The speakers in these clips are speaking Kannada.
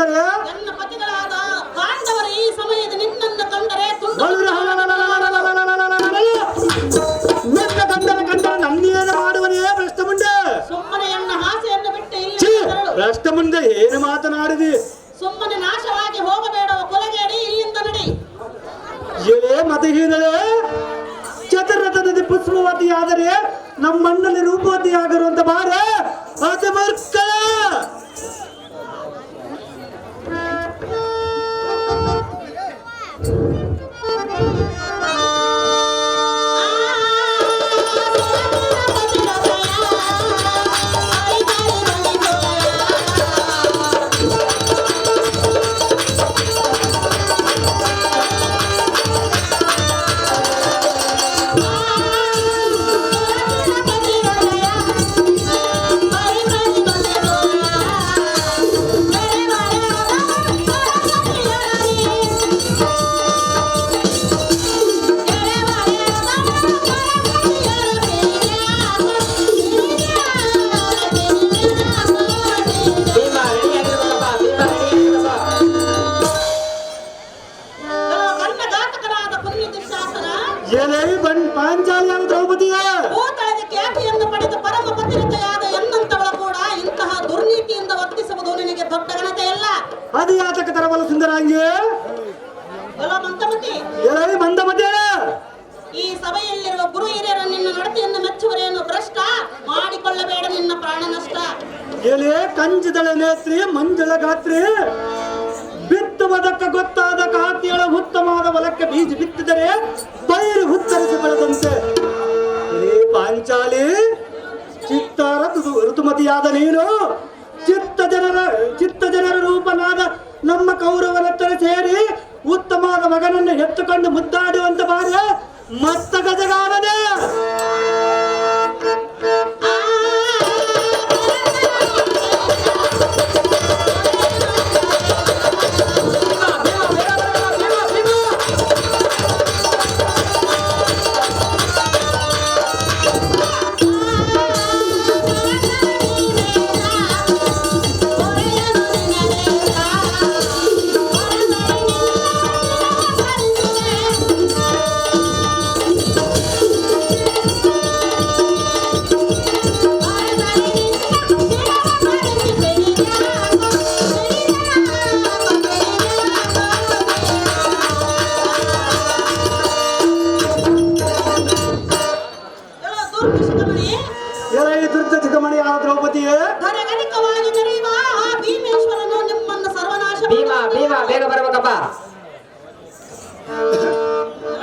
ಸುಂದರ ನನ್ನ ಪತಿಗಳಾದ ಪಾಂಡವರು ಈ ಸಮಯದ ನಿನ್ನನ್ನು ಕಂಡರೆ ನಿನ್ನ ಕಂಡರ ನನ್ನೇನು ಮಾಡುವನೇ ಭ್ರಷ್ಟ ಮುಂಡೆ ಸುಮ್ಮನೆ ಎನ್ನ ಹಾಸೆಯನ್ನು ಬಿಟ್ಟು ಇಲ್ಲಿ ಭ್ರಷ್ಟ ಮುಂದೆ ಏನು ಮಾತನಾಡಿದಿ ಸುಮ್ಮನೆ ನಾಶವಾಗಿ ಹೋಗಬೇಡವ ಕೊಲೆಗೇಡಿ ಇಲ್ಲಿಂದ ನಡಿ ಎಲೆ ಮತಹೀನಳೆ ಚತುರತನದ ಪುಷ್ಪವತಿಯಾದರೆ ನಮ್ಮಣ್ಣಲ್ಲಿ ರೂಪವತಿಯಾಗಿರುವಂತ ಬಾರ ಅತಿ ಮರ್ಕಳ ಪಾಂಚಾಲಿಯ ದ್ರೌಪದಿಯ ಭೂತಳದ ಖ್ಯಾತಿಯನ್ನು ಪಡೆದ ಪರಮ ಪತಿರತೆಯಾದ ಎನ್ನಂತವಳ ಕೂಡ ಇಂತಹ ದುರ್ನೀತಿಯಿಂದ ವರ್ತಿಸುವುದು ನಿನಗೆ ದೊಡ್ಡ ಗಣತೆಯಲ್ಲ. ಅದು ಯಾತಕ ತರಬಲ ಸುಂದರಾಂಗಿ ಮಂದಮತಿ ಮಂದಮತಿ ಈ ಸಭೆಯಲ್ಲಿರುವ ಗುರು ಹಿರಿಯರ ನಿನ್ನ ನಡತೆಯನ್ನು ಮೆಚ್ಚುವರೇನು ಭ್ರಷ್ಟ ಮಾಡಿಕೊಳ್ಳಬೇಡ ನಿನ್ನ ಪ್ರಾಣ ನಷ್ಟ. ಎಲೆ ಕಂಚಿದಳ ನೇತ್ರಿ ಮಂಜಳ ಗಾತ್ರಿ ಬಿತ್ತುವುದಕ್ಕೆ ಗೊತ್ತಾದ ಕಾತಿಯಳ ಉತ್ತಮವಾದ ಹೊಲಕ್ಕೆ ಬೀಜ ಬಿತ್ತಿದರೆ ಪೈರು ಹುತ್ತರಿಸಿ ಬೆಳೆದಂತೆ. ಪಾಂಚಾಲಿ ಚಿತ್ತಾರ ಋತುಮತಿಯಾದ ನೀನು ಚಿತ್ತ ಜನರ ರೂಪನಾದ ನಮ್ಮ ಕೌರವನತ್ತರ ಸೇರಿ ಉತ್ತಮವಾದ ಮಗನನ್ನು ಎತ್ತುಕೊಂಡು ಮುದ್ದಾಡುವಂತ ಬಾರ ಮತ್ತ ಗಜಗಾನದ ದ್ರೌಪದಿಯೇ ಧನಗಣಿಕವಾಗಿ ಮೆರೆಯುವ ಆ ಭೀಮೇಶ್ವರನು ನಿಮ್ಮನ್ನು ಸರ್ವನಾಶ ಬೇಗ ಬರಬೇಕಪ್ಪ.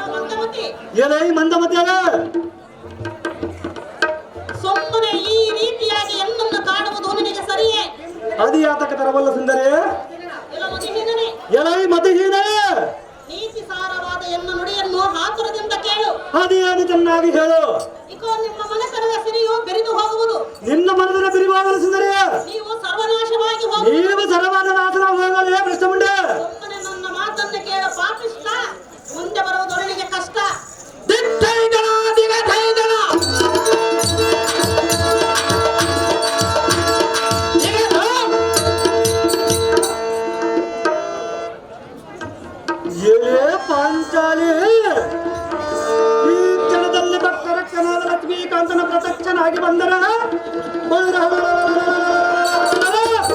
ಮಂದಮತಿ ಸುಮ್ಮನೆ ಈ ರೀತಿಯಾಗಿ ಎನ್ನನ್ನು ಕಾಡುವುದು ನಿನಗೆ ಸರಿಯೇ? ಅದು ಯಾತಕ ತರಬಲ್ಲ ಸುಂದರಿ ಮತಹೀನ ನೀತಿ ಸಾರವಾದ ಎನ್ನ ನುಡಿಯನ್ನು ಆತುರದಿಂದ ಕೇಳು. ಅದೇನು ಚೆನ್ನಾಗಿ ಹೇಳು. ಇಕೋ ನಿಮ್ಮ ಮನಸ್ಸಿನ ಸಿರಿಯು ಬೆರೆದು ಹೋಗುವುದು. ನಿನ್ನ ಮನಸ್ಸಿನ ಬಿರಿವಾಗಲು ಸುಂದರಿ ನೀವು ಸರ್ವನಾಶವಾಗಿ ಹೋಗಿ ನೀವು ಸರ್ವಾದ ನಾಶನ ಹೋಗಲೇ ಭ್ರಷ್ಟ ಮುಂಡೆ. ಸುಮ್ಮನೆ ನನ್ನ ಮಾತನ್ನು ಕೇಳ ಪಾಪಿಷ್ಟ ಮುಂದೆ ಬರುವುದು ನಿನಗೆ ಕಷ್ಟ. ಪಾಂಚಾಲಿ